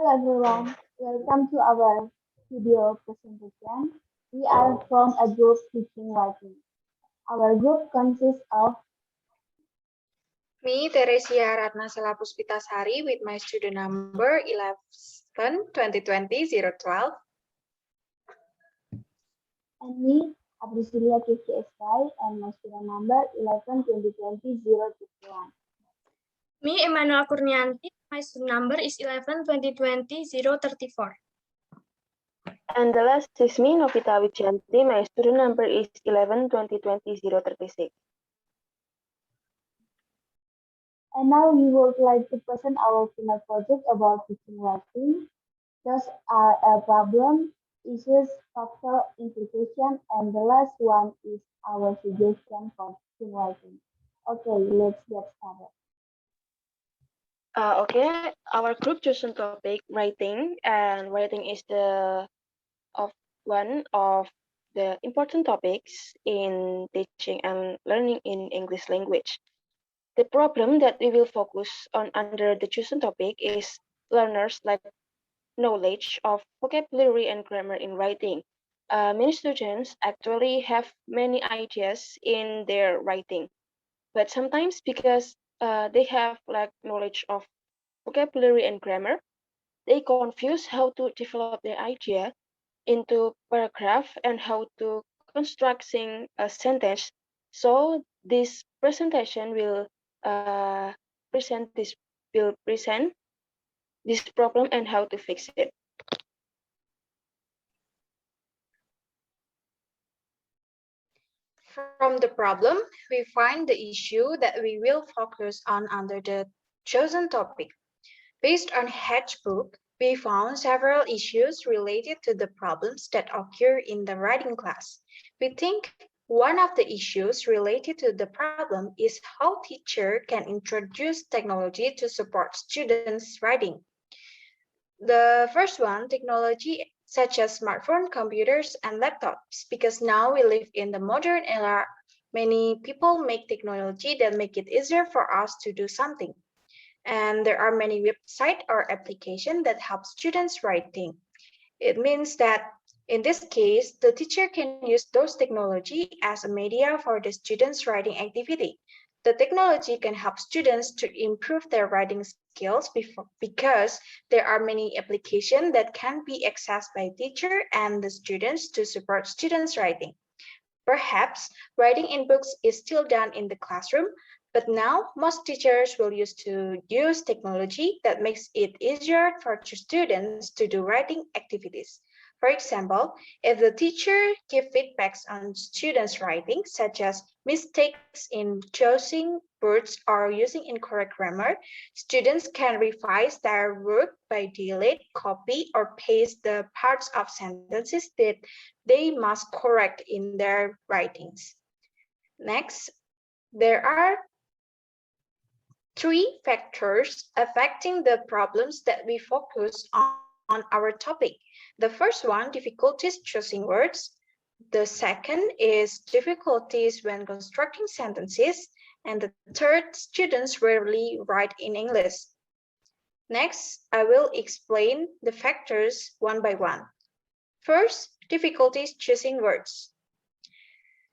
everyone, welcome to our video presentation. We are from a group teaching writing. Our group consists of Me, Theresia Ratna with my student number 11 2020 012. and me, Aprisilia Kessya S, and my student number 11 2020 021. Me, Emmanuela Kurnianti, my student number is 11 2020 034. And the last is me, Novita Wijianti. My student number is 11 2020 036. And now we would like to present our final project about teaching writing. Those are a problem, issues, factor, implication, and the last one is our suggestion for teaching writing. Okay, let's get started. Okay, our group chosen topic writing, and writing is one of the important topics in teaching and learning in English language. The problem that we will focus on under the chosen topic is learners lack knowledge of vocabulary and grammar in writing. Many students actually have many ideas in their writing, but sometimes because they have lack knowledge of vocabulary and grammar, they confuse how to develop their idea into paragraph and how to constructing a sentence. So this presentation will present this problem and how to fix it. From the problem, we find the issue that we will focus on under the chosen topic. Based on Hatch's book, we found several issues related to the problems that occur in the writing class. We think one of the issues related to the problem is how teacher can introduce technology to support students' writing. The first one, technology such as smartphone, computers, and laptops, because now we live in the modern era, many people make technology that make it easier for us to do something. And there are many websites or applications that help students writing. It means that in this case, the teacher can use those technology as a media for the students' writing activity. The technology can help students to improve their writing skills because there are many applications that can be accessed by teacher and the students to support students' writing. Perhaps writing in books is still done in the classroom, but now most teachers will use technology that makes it easier for students to do writing activities. For example, if the teacher gives feedbacks on students' writing, such as mistakes in choosing words or using incorrect grammar, students can revise their work by delete, copy, or paste the parts of sentences that they must correct in their writings. Next, there are three factors affecting the problems that we focus on our topic. The first one, difficulties choosing words. The second is difficulties when constructing sentences. And the third, students rarely write in English. Next, I will explain the factors one by one. First, difficulties choosing words.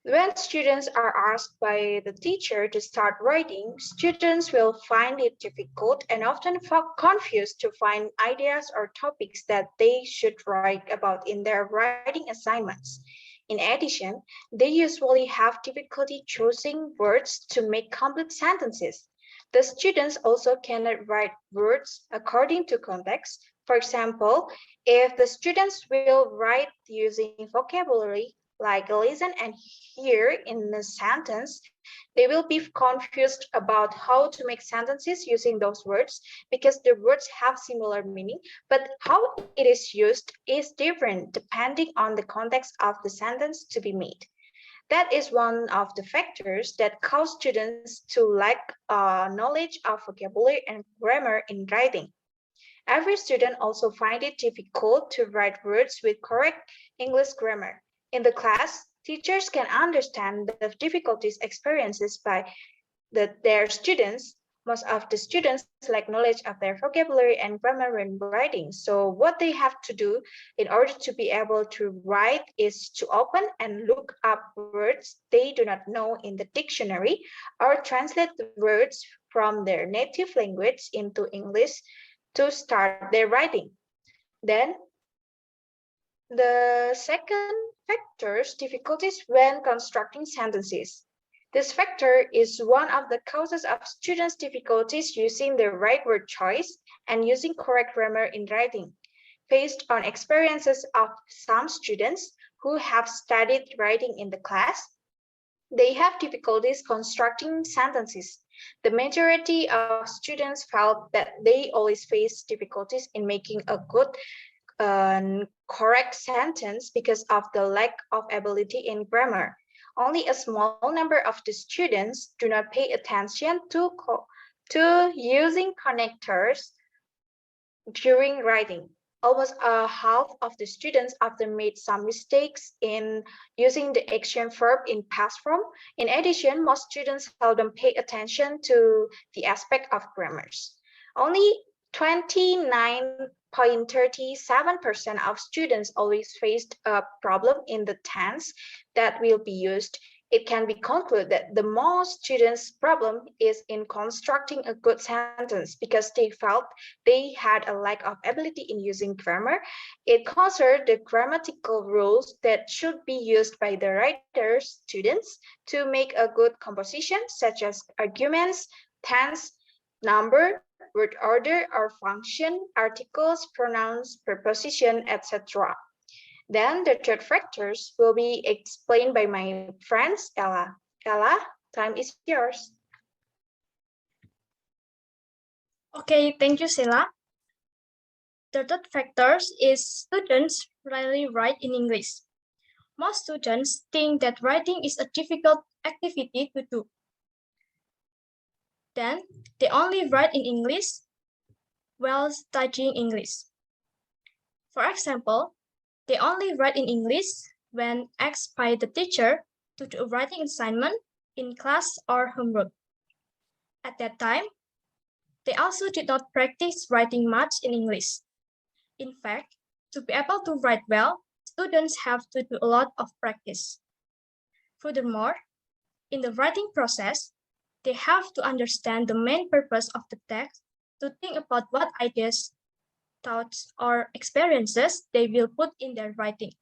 When students are asked by the teacher to start writing, students will find it difficult and often confused to find ideas or topics that they should write about in their writing assignments. In addition, they usually have difficulty choosing words to make complete sentences. The students also cannot write words according to context. For example, if the students will write using vocabulary like listen and hear in a sentence, they will be confused about how to make sentences using those words because the words have similar meaning, but how it is used is different depending on the context of the sentence to be made. That is one of the factors that cause students to lack knowledge of vocabulary and grammar in writing. Every student also finds it difficult to write words with correct English grammar. In the class, teachers can understand the difficulties experienced by their students, Most of the students lack knowledge of their vocabulary and grammar when writing. So what they have to do in order to be able to write is to open and look up words they do not know in the dictionary or translate the words from their native language into English to start their writing. Then the second factor is difficulties when constructing sentences. This factor is one of the causes of students' difficulties using the right word choice and using correct grammar in writing. Based on experiences of some students who have studied writing in the class, they have difficulties constructing sentences. The majority of students felt that they always face difficulties in making a good correct sentence because of the lack of ability in grammar. Only a small number of the students do not pay attention to using connectors during writing. Almost a half of the students often made some mistakes in using the action verb in past form. In addition, most students seldom pay attention to the aspect of grammars. Only 29.37% of students always faced a problem in the tense that will be used. It can be concluded that the most students' problem is in constructing a good sentence because they felt they had a lack of ability in using grammar. It concerned the grammatical rules that should be used by the writers, students, to make a good composition, such as arguments, tense, number, word order, or function, articles, pronouns, preposition, etc. Then the third factors will be explained by my friends Ella. Ella, time is yours. Okay, thank you, Shela. The third factor is students rarely write in English. Most students think that writing is a difficult activity to do. Then they only write in English while studying English. For example, they only write in English when asked by the teacher to do a writing assignment in class or homework. At that time, they also did not practice writing much in English. In fact, to be able to write well, students have to do a lot of practice. Furthermore, in the writing process, they have to understand the main purpose of the text, to think about what ideas, thoughts, or experiences they will put in their writing.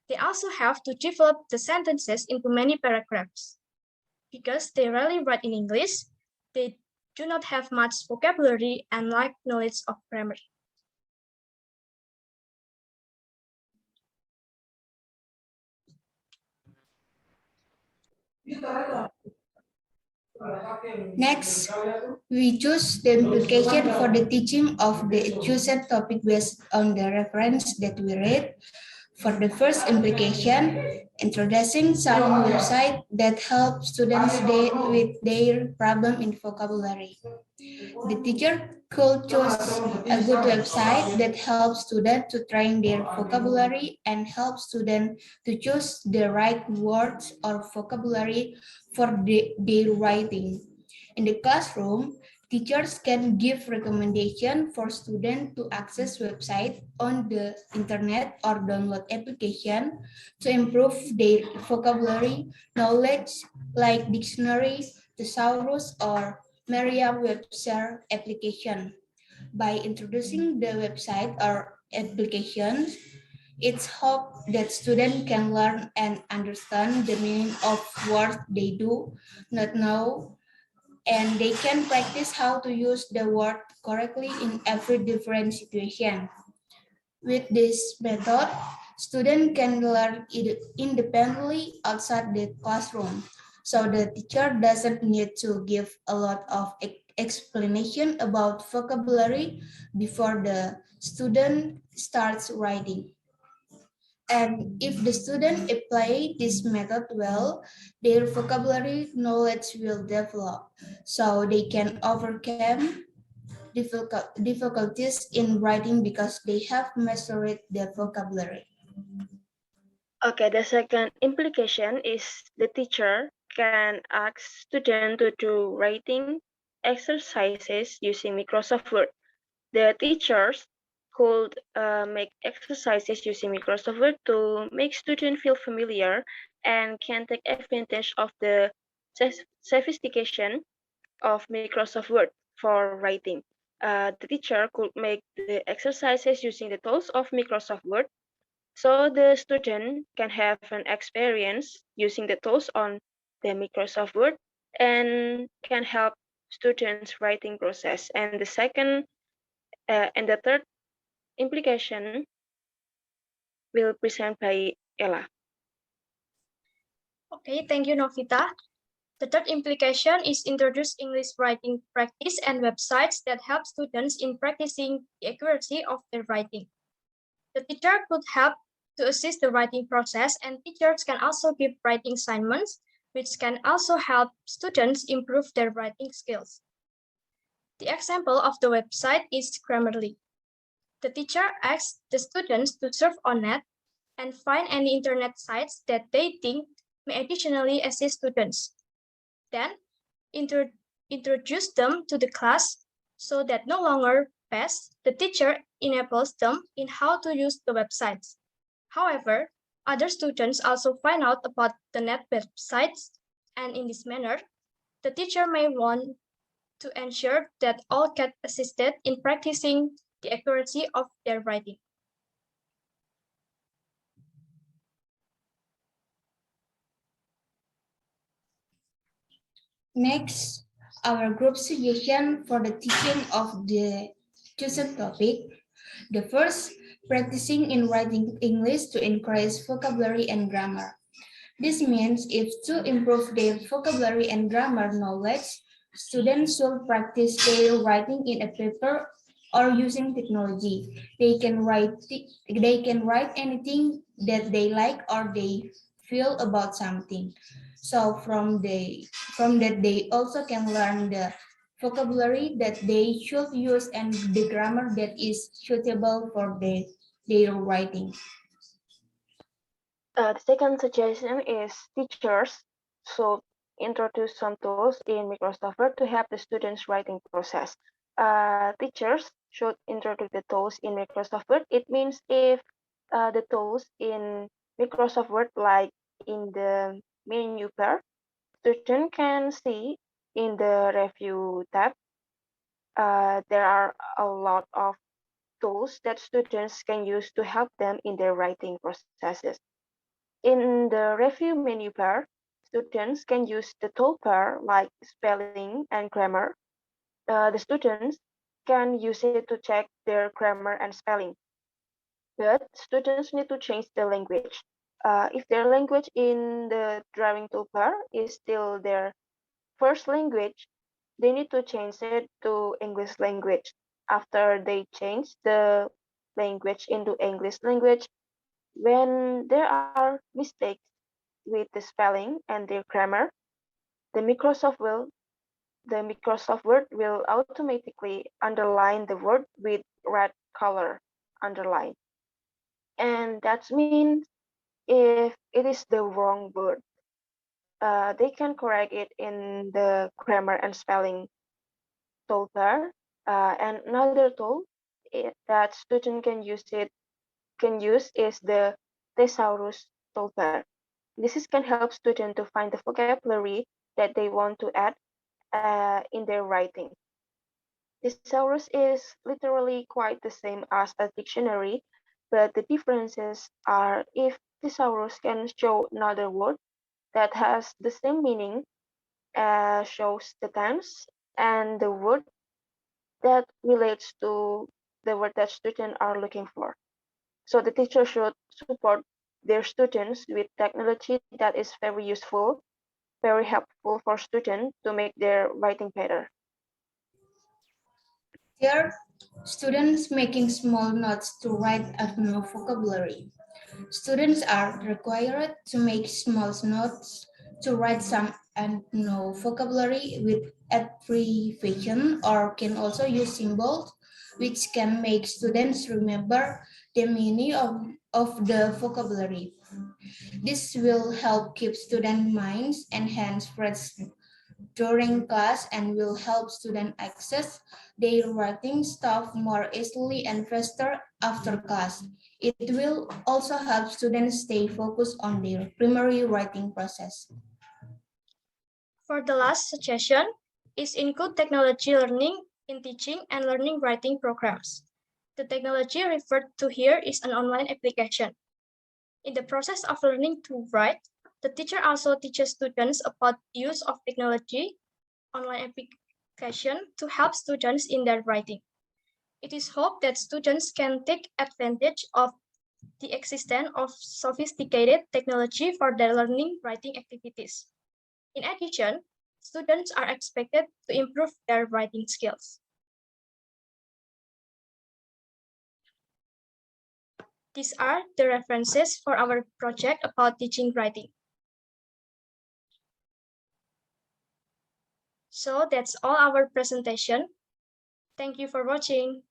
They also have to develop the sentences into many paragraphs. Because they rarely write in English, they do not have much vocabulary and lack knowledge of grammar. Next, we choose the implication for the teaching of the chosen topic based on the reference that we read. For the first implication, introducing some website that help students with their problem in vocabulary. The teacher could choose a good website that helps students to train their vocabulary and help students to choose the right words or vocabulary for their writing. In the classroom, teachers can give recommendation for students to access website on the internet or download application to improve their vocabulary knowledge like dictionary, thesaurus, or Merriam-Webster application. By introducing the website or applications, it's hoped that students can learn and understand the meaning of words they do not know, and they can practice how to use the word correctly in every different situation. With this method, students can learn independently outside the classroom, so the teacher doesn't need to give a lot of explanation about vocabulary before the student starts writing. And if the student apply this method well, their vocabulary knowledge will develop, so they can overcome difficulties in writing because they have mastered the vocabulary. Okay, the second implication is the teacher can ask student to do writing exercises using Microsoft Word. The teachers could make exercises using Microsoft Word to make students feel familiar and can take advantage of the sophistication of Microsoft Word for writing. The teacher could make the exercises using the tools of Microsoft Word so the student can have an experience using the tools on the Microsoft Word and can help students writing process. And the third implication will present by Ella. Okay, thank you, Novita. The third implication is introduce English writing practice and websites that help students in practicing the accuracy of their writing. The teacher could help to assist the writing process, and teachers can also give writing assignments, which can also help students improve their writing skills. The example of the website is Grammarly. The teacher asks the students to surf on net and find any internet sites that they think may additionally assist students. Then, introduce them to the class so that no longer pass, the teacher enables them in how to use the websites. However, other students also find out about the net websites, and in this manner, the teacher may want to ensure that all get assisted in practicing the accuracy of their writing. Next, our group suggestion for the teaching of the chosen topic. The first, practicing in writing English to increase vocabulary and grammar. This means if to improve their vocabulary and grammar knowledge, students should practice their writing in a paper or using technology. They can write anything that they like or they feel about something. So from that they also can learn the vocabulary that they should use and the grammar that is suitable for their writing. The second suggestion is teachers should introduce some tools in Microsoft Word to help the students' writing process. Teachers should introduce the tools in Microsoft Word. It means if the tools in Microsoft Word, like in the menu bar, student can see in the review tab, there are a lot of tools that students can use to help them in their writing processes. In the review menu bar, students can use the toolbar like spelling and grammar. The students can use it to check their grammar and spelling. But students need to change the language. If their language in the drawing toolbar is still their first language, they need to change it to English language. After they change the language into English language, when there are mistakes with the spelling and their grammar, the Microsoft will the Microsoft Word will automatically underline the word with red color underline. And that means if it is the wrong word, they can correct it in the grammar and spelling toolbar. And another tool that student can use is the thesaurus toolbar. Can help students to find the vocabulary that they want to add in their writing. Thesaurus is literally quite the same as a dictionary, but the differences are if thesaurus can show another word that has the same meaning, shows the tense, and the word that relates to the word that students are looking for. So the teacher should support their students with technology that is very useful, very helpful for students to make their writing better. Third, students making small notes to write a new vocabulary. Students are required to make small notes to write some and no vocabulary with abbreviation or can also use symbols which can make students remember the meaning of the vocabulary. This will help keep student minds and hands fresh during class and will help students access their writing stuff more easily and faster after class. It will also help students stay focused on their primary writing process. For the last suggestion is include technology learning in teaching and learning writing programs. The technology referred to here is an online application. In the process of learning to write, the teacher also teaches students about use of technology, online application to help students in their writing. It is hoped that students can take advantage of the existence of sophisticated technology for their learning writing activities. In addition, students are expected to improve their writing skills. These are the references for our project about teaching writing. So that's all our presentation. Thank you for watching.